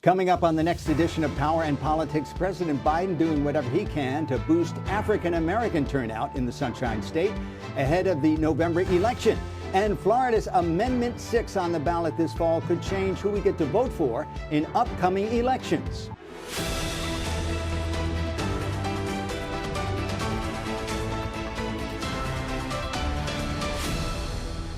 Coming up on the next edition of Power and Politics, President Biden doing whatever he can to boost African American turnout in the Sunshine State ahead of the November election. And Florida's Amendment 6 on the ballot this fall could change who we get to vote for in upcoming elections.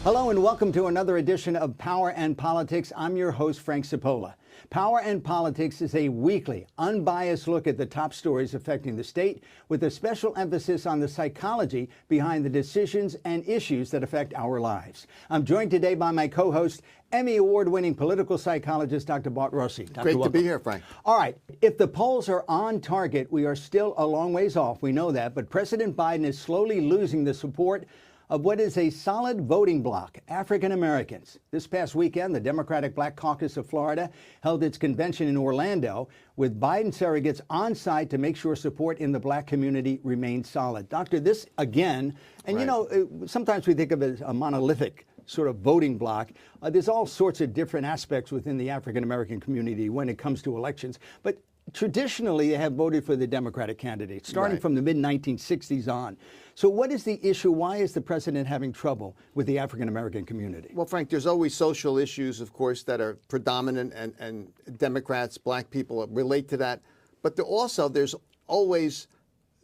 Hello and welcome to another edition of Power and Politics. I'm your host, Frank Cipolla. Power and Politics is a weekly, unbiased look at the top stories affecting the state, with a special emphasis on the psychology behind the decisions and issues that affect our lives. I'm joined today by my co-host, Emmy Award-winning political psychologist, Dr. Bart Rossi. Great to be here, Frank. All right. If the polls are on target, we are still a long ways off. We know that. But President Biden is slowly losing the support of what is a solid voting bloc, African Americans. This past weekend, the Democratic Black Caucus of Florida held its convention in Orlando, with Biden surrogates on site to make sure support in the black community remains solid. Doctor, this again, and right. You know, sometimes we think of it as a monolithic sort of voting bloc. There's all sorts of different aspects within the African American community when it comes to elections. But traditionally, they have voted for the Democratic candidates, starting right. from the mid-1960s on. So what is the issue? Why is the president having trouble with the African-American community? Well, Frank, there's always social issues, of course, that are predominant, and Democrats, black people relate to that. But there's always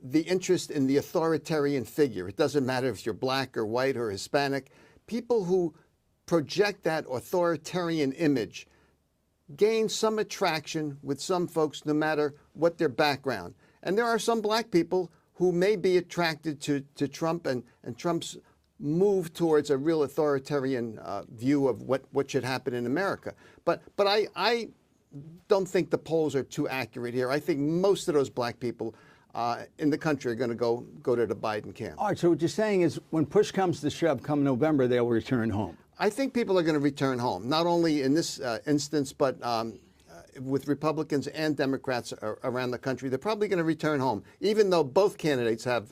the interest in the authoritarian figure. It doesn't matter if you're black or white or Hispanic. People who project that authoritarian image gain some attraction with some folks, no matter what their background. And there are some black people who may be attracted to Trump and Trump's move towards a real authoritarian view of what should happen in America. But I don't think the polls are too accurate here. I think most of those black people in the country are going to go to the Biden camp. All right, so what you're saying is when push comes to shove, come November, they'll return home. I think people are going to return home, not only in this instance, but with Republicans and Democrats around the country. They're probably going to return home, even though both candidates have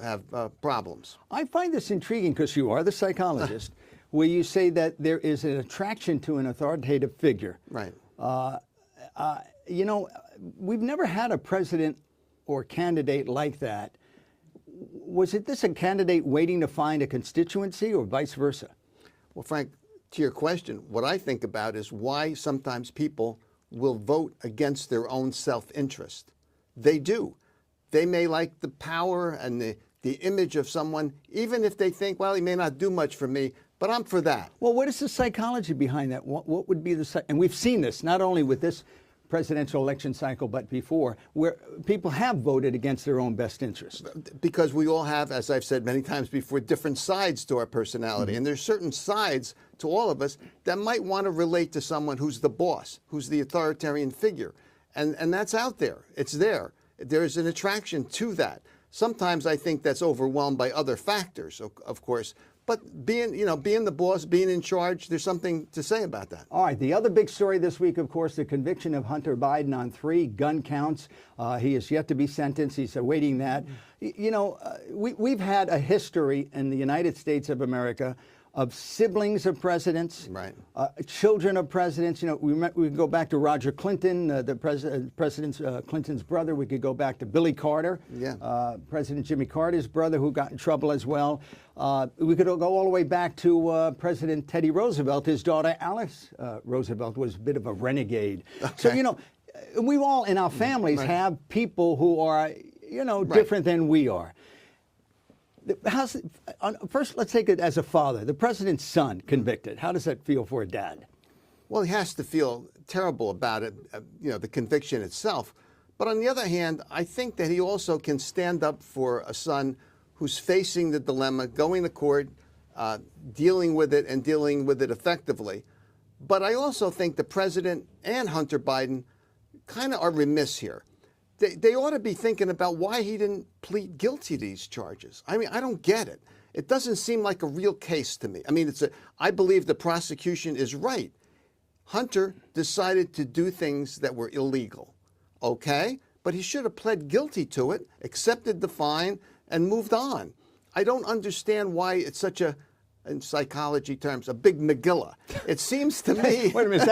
problems. I find this intriguing because you are the psychologist, where you say that there is an attraction to an authoritative figure. Right. You know, we've never had a president or candidate like that. Was this a candidate waiting to find a constituency or vice versa? Well, Frank, to your question, what I think about is why sometimes people will vote against their own self-interest. They do. They may like the power and the image of someone, even if they think, well, he may not do much for me, but I'm for that. Well, what is the psychology behind that? What would be and we've seen this not only with this presidential election cycle, but before, where people have voted against their own best interest. Because we all have, as I've said many times before, different sides to our personality. Mm-hmm. And there's certain sides to all of us that might want to relate to someone who's the boss, who's the authoritarian figure. And that's out there. It's there. There's an attraction to that. Sometimes I think that's overwhelmed by other factors, of course. But being the boss, being in charge, there's something to say about that. All right. The other big story this week, of course, the conviction of Hunter Biden on 3 gun counts. He is yet to be sentenced. He's awaiting that. You know, we've had a history in the United States of America of siblings of presidents, right. Children of presidents. You know, we can go back to Roger Clinton, President Clinton's brother. We could go back to Billy Carter, President Jimmy Carter's brother, who got in trouble as well. We could go all the way back to President Teddy Roosevelt. His daughter, Alice Roosevelt, was a bit of a renegade. Okay. So, you know, we all in our families right. have people who are, different than we are. First, let's take it as a father. The president's son convicted. How does that feel for a dad? Well, he has to feel terrible about it, the conviction itself. But on the other hand, I think that he also can stand up for a son who's facing the dilemma, going to court, dealing with it and dealing with it effectively. But I also think the president and Hunter Biden kind of are remiss here. They ought to be thinking about why he didn't plead guilty to these charges. I mean, I don't get it. It doesn't seem like a real case to me. I mean, I believe the prosecution is right. Hunter decided to do things that were illegal, okay? But he should have pled guilty to it, accepted the fine, and moved on. I don't understand why it's such a in psychology terms, a big Megillah. It seems to me. Wait a minute,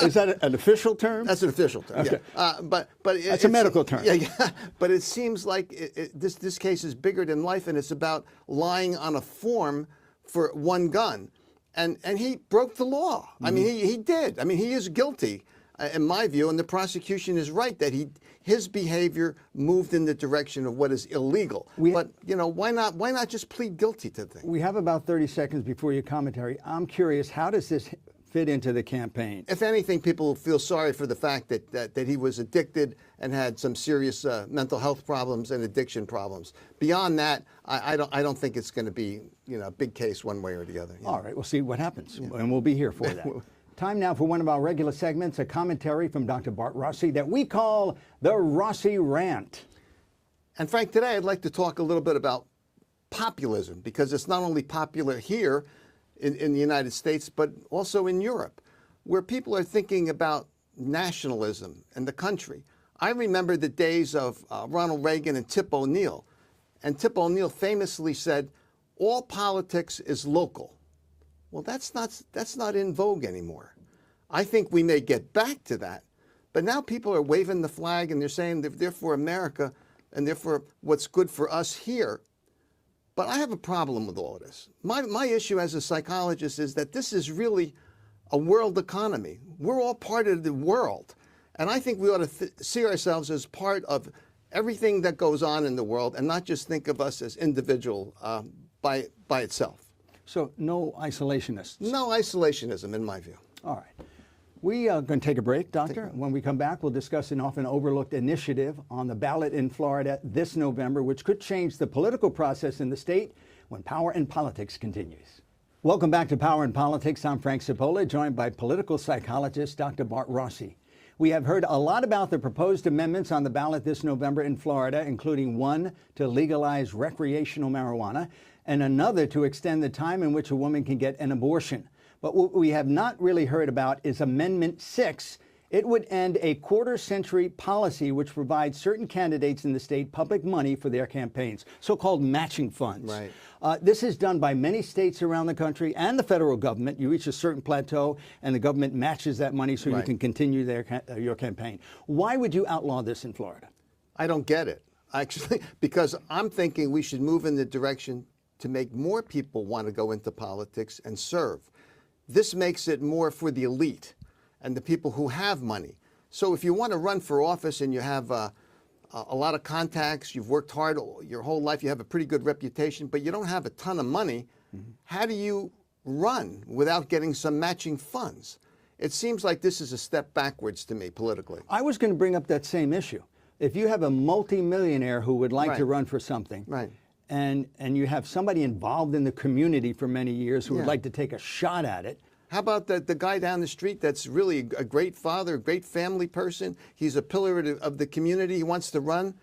is that an official term? That's an official term. Okay. Yeah. But That's a medical term. Yeah, yeah. But it seems like this case is bigger than life, and it's about lying on a form for one gun, and he broke the law. I mean, he did. I mean, he is guilty, in my view, and the prosecution is right that his behavior moved in the direction of what is illegal. But why not just plead guilty to things? We have about 30 seconds before your commentary. I'm curious, how does this fit into the campaign? If anything, people feel sorry for the fact that he was addicted and had some serious mental health problems and addiction problems. Beyond that, I don't think it's going to be a big case one way or the other. All right, we'll see what happens, and we'll be here for that. Time now for one of our regular segments, a commentary from Dr. Bart Rossi that we call the Rossi Rant. And Frank, today I'd like to talk a little bit about populism, because it's not only popular here in the United States, but also in Europe, where people are thinking about nationalism and the country. I remember the days of Ronald Reagan and Tip O'Neill. And Tip O'Neill famously said, all politics is local. Well, that's not in vogue anymore. I think we may get back to that, but now people are waving the flag and they're saying they're for America and they're for what's good for us here. But I have a problem with all of this. My issue as a psychologist is that this is really a world economy. We're all part of the world. And I think we ought to see ourselves as part of everything that goes on in the world and not just think of us as individual by itself. So no isolationists? No isolationism, in my view. All right. We are going to take a break, Doctor. When we come back, we'll discuss an often overlooked initiative on the ballot in Florida this November, which could change the political process in the state when Power and Politics continues. Welcome back to Power and Politics. I'm Frank Cipolla, joined by political psychologist Dr. Bart Rossi. We have heard a lot about the proposed amendments on the ballot this November in Florida, including one to legalize recreational marijuana and another to extend the time in which a woman can get an abortion. But what we have not really heard about is Amendment 6. It would end a quarter-century policy which provides certain candidates in the state public money for their campaigns, so-called matching funds. Right. This is done by many states around the country and the federal government. You reach a certain plateau, and the government matches that money so you can continue your campaign. Why would you outlaw this in Florida? I don't get it, actually, because I'm thinking we should move in the direction to make more people want to go into politics and serve. This makes it more for the elite and the people who have money. So if you want to run for office and you have a lot of contacts, you've worked hard your whole life, you have a pretty good reputation, but you don't have a ton of money, how do you run without getting some matching funds? It seems like this is a step backwards to me politically. I was going to bring up that same issue. If you have a multimillionaire who would like to run for something, and you have somebody involved in the community for many years who would like to take a shot at it. How about the guy down the street that's really a great father, a great family person? He's a pillar of the community. He wants to run.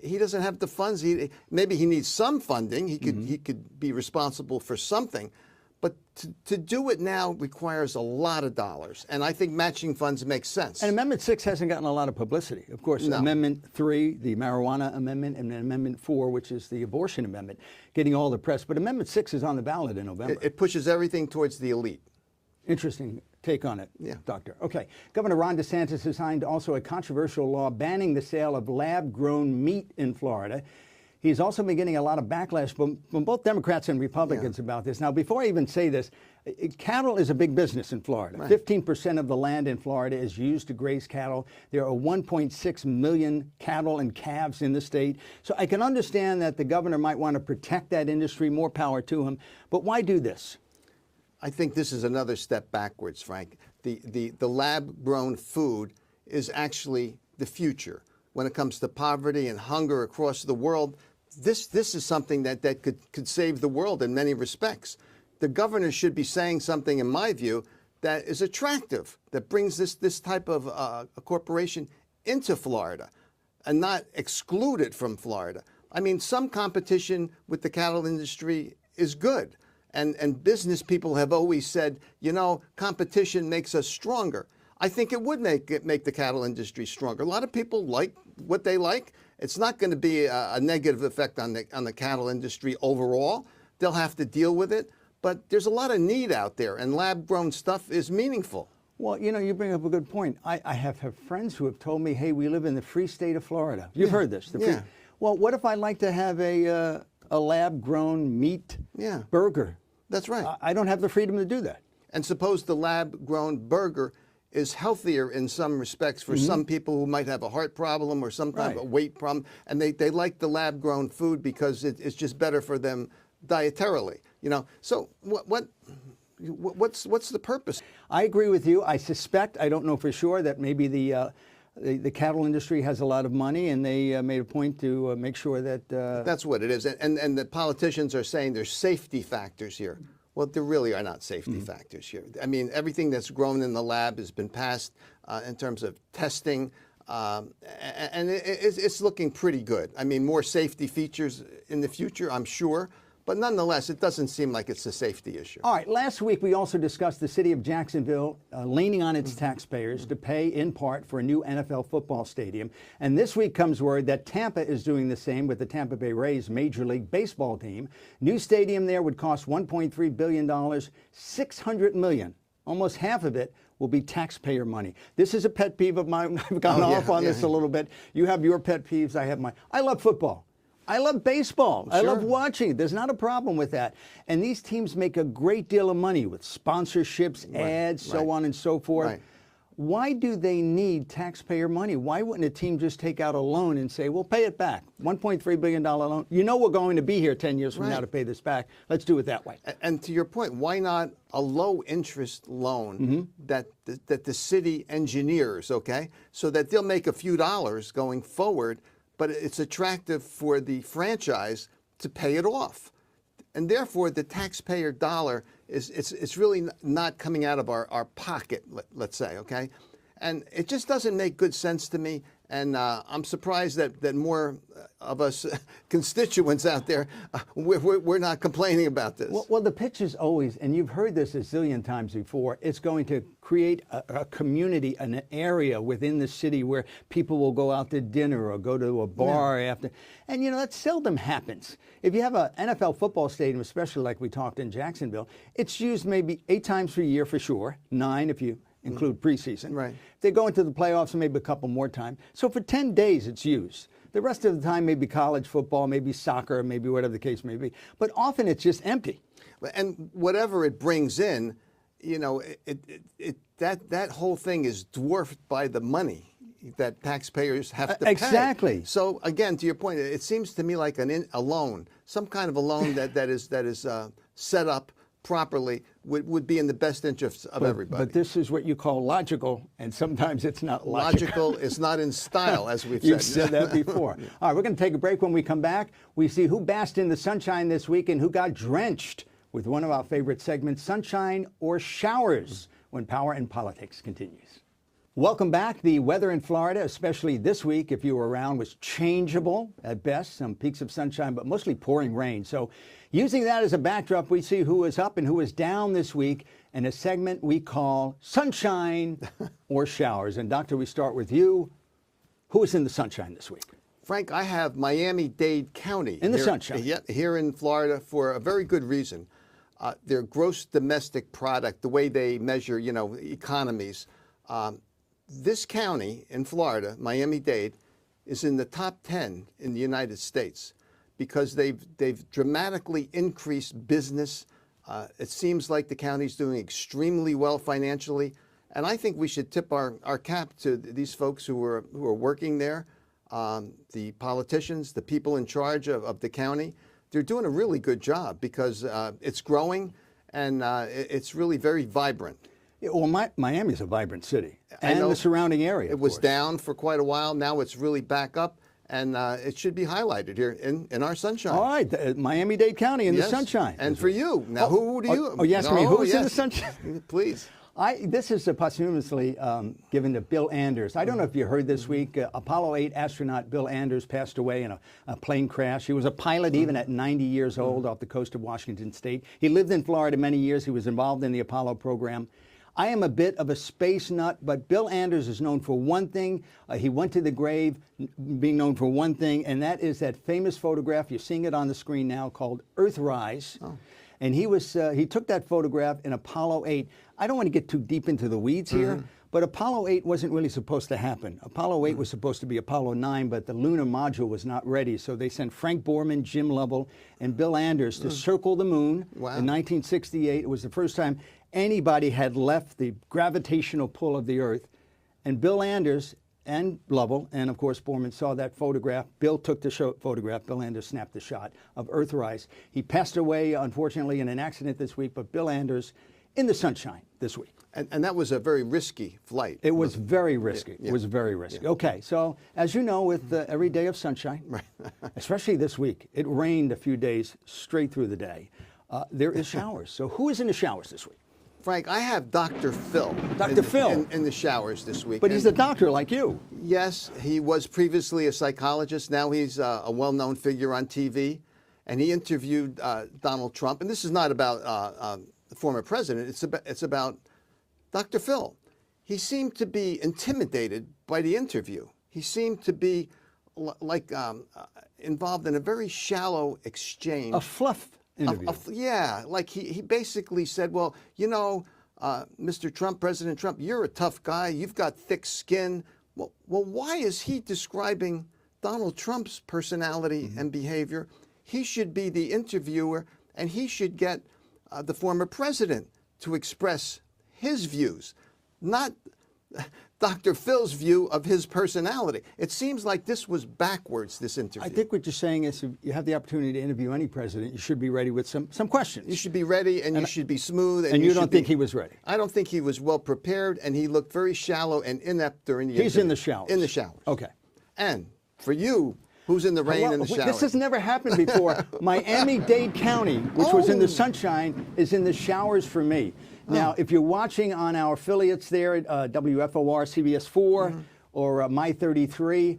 He doesn't have the funds. Maybe he needs some funding. He could be responsible for something. But to do it now requires a lot of dollars. And I think matching funds make sense. And Amendment 6 hasn't gotten a lot of publicity. Of course, Amendment 3, the marijuana amendment, and then Amendment 4, which is the abortion amendment, getting all the press. But Amendment 6 is on the ballot in November. It pushes everything towards the elite. Interesting take on it, Doctor. Okay. Governor Ron DeSantis has signed also a controversial law banning the sale of lab-grown meat in Florida. He's also been getting a lot of backlash from both Democrats and Republicans about this. Now, before I even say this, cattle is a big business in Florida. 15% of the land in Florida is used to graze cattle. There are 1.6 million cattle and calves in the state. So I can understand that the governor might want to protect that industry, more power to him. But why do this? I think this is another step backwards, Frank. The lab-grown food is actually the future when it comes to poverty and hunger across the world. This is something that could save the world in many respects. The governor should be saying something, in my view, that is attractive, that brings this type of a corporation into Florida and not exclude it from Florida. I mean, some competition with the cattle industry is good. And business people have always said, competition makes us stronger. I think it would make the cattle industry stronger. A lot of people like what they like. It's not going to be a negative effect on the cattle industry overall. They'll have to deal with it. but there's a lot of need out there, and lab-grown stuff is meaningful. Well, you know, you bring up a good point. I have friends who have told me, hey, we live in the free state of Florida. You've heard this. Yeah. Well, what if I'd like to have a lab-grown meat burger? That's right. I don't have the freedom to do that. And suppose the lab-grown burger is healthier in some respects for some people who might have a heart problem or some kind of a weight problem, and they like the lab-grown food because it's just better for them dietarily. You know, so what's the purpose? I agree with you. I suspect, I don't know for sure, that maybe the cattle industry has a lot of money, and they made a point to make sure that... That's what it is. And the politicians are saying there's safety factors here. Well, there really are not safety factors here. I mean, everything that's grown in the lab has been passed in terms of testing, and it's looking pretty good. I mean, more safety features in the future, I'm sure. But nonetheless, it doesn't seem like it's a safety issue. All right. Last week, we also discussed the city of Jacksonville leaning on its taxpayers to pay in part for a new NFL football stadium. And this week comes word that Tampa is doing the same with the Tampa Bay Rays Major League Baseball team. New stadium there would cost $1.3 billion, $600 million. Almost half of it will be taxpayer money. This is a pet peeve of mine. I've gone off on this a little bit. You have your pet peeves. I have mine. I love football. I love baseball. Sure. I love watching it. There's not a problem with that. And these teams make a great deal of money with sponsorships, ads, so on and so forth. Right. Why do they need taxpayer money? Why wouldn't a team just take out a loan and say, we'll pay it back? $1.3 billion loan. You know we're going to be here 10 years from now to pay this back. Let's do it that way. And to your point, why not a low-interest loan that the city engineers, okay, so that they'll make a few dollars going forward, but it's attractive for the franchise to pay it off. And therefore, the taxpayer dollar it's really not coming out of our pocket, let's say, okay? And it just doesn't make good sense to me. And I'm surprised that more of us constituents out there, we're not complaining about this. Well, the pitch is always, and you've heard this a zillion times before, it's going to create a community, an area within the city where people will go out to dinner or go to a bar after. And, you know, that seldom happens. If you have an NFL football stadium, especially like we talked in Jacksonville, it's used maybe 8 times per year for sure, 9 if you include preseason. Right. They go into the playoffs maybe a couple more times. So for 10 days it's used. The rest of the time maybe college football, maybe soccer, maybe whatever the case may be. But often it's just empty. And whatever it brings in, you know, that whole thing is dwarfed by the money that taxpayers have to pay. Exactly. So again, to your point, it seems to me like a loan, some kind of a loan that is set up properly would be in the best interest of everybody. But this is what you call logical, and sometimes it's not logical. Logical is not in style, as we've said. You've said that before. All right, we're going to take a break. When we come back, we see who basked in the sunshine this week and who got drenched with one of our favorite segments, Sunshine or Showers, when Power and Politics continues. Welcome back. The weather in Florida, especially this week, if you were around, was changeable at best. Some peaks of sunshine, but mostly pouring rain. So using that as a backdrop, we see who is up and who is down this week in a segment we call Sunshine or Showers. And Doctor, we start with you. Who is in the sunshine this week? Frank, I have Miami-Dade County. In the here, sunshine. Yeah, here in Florida for a very good reason. Their gross domestic product, the way they measure, you know, economies. This county in Florida, Miami-Dade, is in the top 10 in the United States because they've dramatically increased business. It seems like the county's doing extremely well financially, and I think we should tip our cap to these folks who are working there, the politicians, the people in charge of the county. They're doing a really good job because it's growing and it's really very vibrant. Yeah, well, Miami's a vibrant city, and the surrounding area. It was down for quite a while. Now it's really back up, and it should be highlighted here in our sunshine. All right, Miami-Dade County in the sunshine. And for you. Now, who do you? Oh, you asked me who's in the sunshine? Please. This is posthumously given to Bill Anders. I don't know if you heard this week, Apollo 8 astronaut Bill Anders passed away in a plane crash. He was a pilot even at 90 years old off the coast of Washington State. He lived in Florida many years. He was involved in the Apollo program. I am a bit of a space nut, but Bill Anders is known for one thing. He went to the grave being known for one thing, and that is that famous photograph. You're seeing it on the screen now called Earthrise. Oh. And he took that photograph in Apollo 8. I don't want to get too deep into the weeds here, but Apollo 8 wasn't really supposed to happen. Apollo 8 was supposed to be Apollo 9, but the lunar module was not ready. So they sent Frank Borman, Jim Lovell, and Bill Anders to circle the moon in 1968. It was the first time anybody had left the gravitational pull of the Earth. And Bill Anders and Lovell, and of course Borman, saw that photograph. Bill took the photograph. Bill Anders snapped the shot of Earthrise. He passed away, unfortunately, in an accident this week, but Bill Anders in the sunshine this week. And that was a very risky flight. It was very risky. Yeah. It was very risky. Yeah. Okay, so as you know, with every day of sunshine, especially this week, it rained a few days straight through the day. There is showers. So who is in the showers this week? Frank, I have Dr. Phil. Dr. Phil. In the showers this week. But he's a doctor like you. Yes, he was previously a psychologist. Now he's a well-known figure on TV. And he interviewed Donald Trump. And this is not about the former president. It's about Dr. Phil. He seemed to be intimidated by the interview. He seemed to be involved in a very shallow exchange. A fluff interview. Yeah, like he basically said, well, you know, Mr. Trump, President Trump, you're a tough guy. You've got thick skin. Well, why is he describing Donald Trump's personality and behavior? He should be the interviewer, and he should get the former president to express his views, not Dr. Phil's view of his personality. It seems like this was backwards, this interview. I think what you're saying is if you have the opportunity to interview any president, you should be ready with some questions. You should be ready, and you should be smooth. And you don't think he was ready? I don't think he was well prepared, and he looked very shallow and inept during the interview. He's in the showers. In the showers. Okay. And for you, who's in the rain and the showers? This has never happened before. Miami-Dade County, which was in the sunshine, is in the showers for me. Now, if you're watching on our affiliates there at WFOR, CBS 4, or My 33,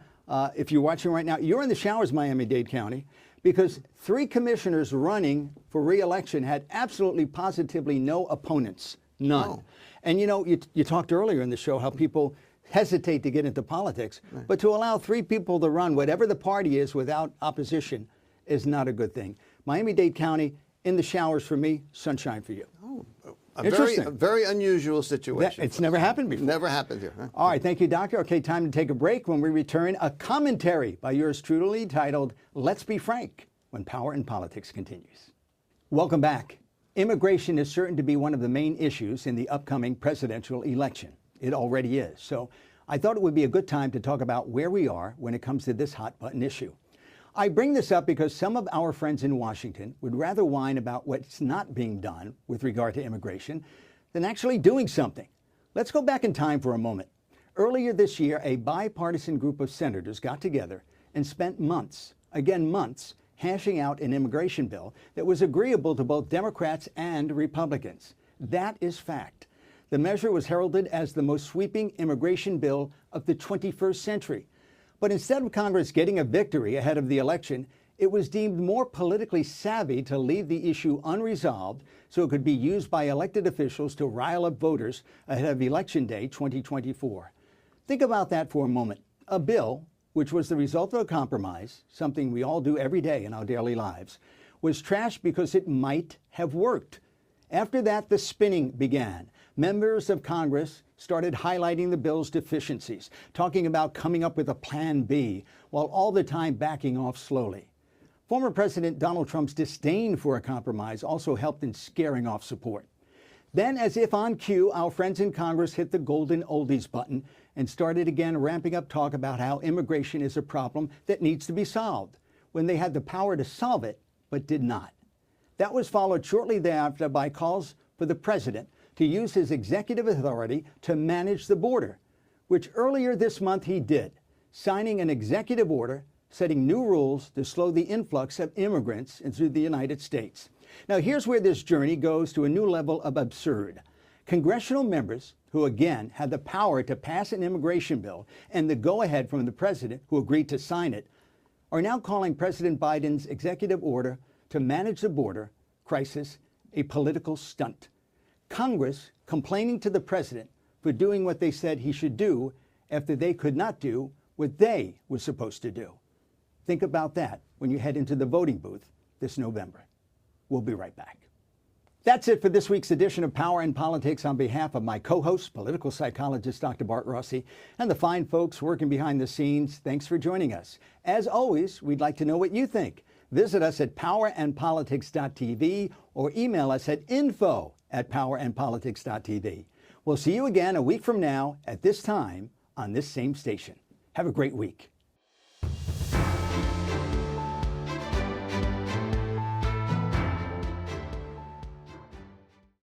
if you're watching right now, you're in the showers, Miami-Dade County, because 3 commissioners running for re-election had absolutely positively no opponents, none. Oh. And you know, you talked earlier in the show how people hesitate to get into politics, but to allow 3 people to run, whatever the party is, without opposition is not a good thing. Miami-Dade County, in the showers for me, sunshine for you. Oh. Interesting. A very unusual situation. It's never happened before. Never happened here. Huh? All right, thank you, Doctor. Okay, time to take a break. When we return, a commentary by yours truly titled, Let's Be Frank, when Power in Politics continues. Welcome back. Immigration is certain to be one of the main issues in the upcoming presidential election. It already is. So I thought it would be a good time to talk about where we are when it comes to this hot-button issue. I bring this up because some of our friends in Washington would rather whine about what's not being done with regard to immigration than actually doing something. Let's go back in time for a moment. Earlier this year, a bipartisan group of senators got together and spent months, again months, hashing out an immigration bill that was agreeable to both Democrats and Republicans. That is fact. The measure was heralded as the most sweeping immigration bill of the 21st century. But instead of Congress getting a victory ahead of the election, it was deemed more politically savvy to leave the issue unresolved so it could be used by elected officials to rile up voters ahead of Election Day 2024. Think about that for a moment. A bill, which was the result of a compromise, something we all do every day in our daily lives, was trashed because it might have worked. After that, the spinning began. Members of Congress started highlighting the bill's deficiencies, talking about coming up with a plan B, while all the time backing off slowly. Former President Donald Trump's disdain for a compromise also helped in scaring off support. Then, as if on cue, our friends in Congress hit the golden oldies button and started again ramping up talk about how immigration is a problem that needs to be solved, when they had the power to solve it, but did not. That was followed shortly thereafter by calls for the president to use his executive authority to manage the border, which earlier this month he did, signing an executive order setting new rules to slow the influx of immigrants into the United States. Now, here's where this journey goes to a new level of absurd. Congressional members, who again had the power to pass an immigration bill and the go-ahead from the president, who agreed to sign it, are now calling President Biden's executive order to manage the border crisis a political stunt. Congress complaining to the president for doing what they said he should do after they could not do what they were supposed to do. Think about that when you head into the voting booth this November. We'll be right back. That's it for this week's edition of Power and Politics. On behalf of my co-host, political psychologist Dr. Bart Rossi, and the fine folks working behind the scenes, thanks for joining us. As always, we'd like to know what you think. Visit us at powerandpolitics.tv or email us at info@powerandpolitics.tv. We'll see you again a week from now at this time on this same station. Have a great week.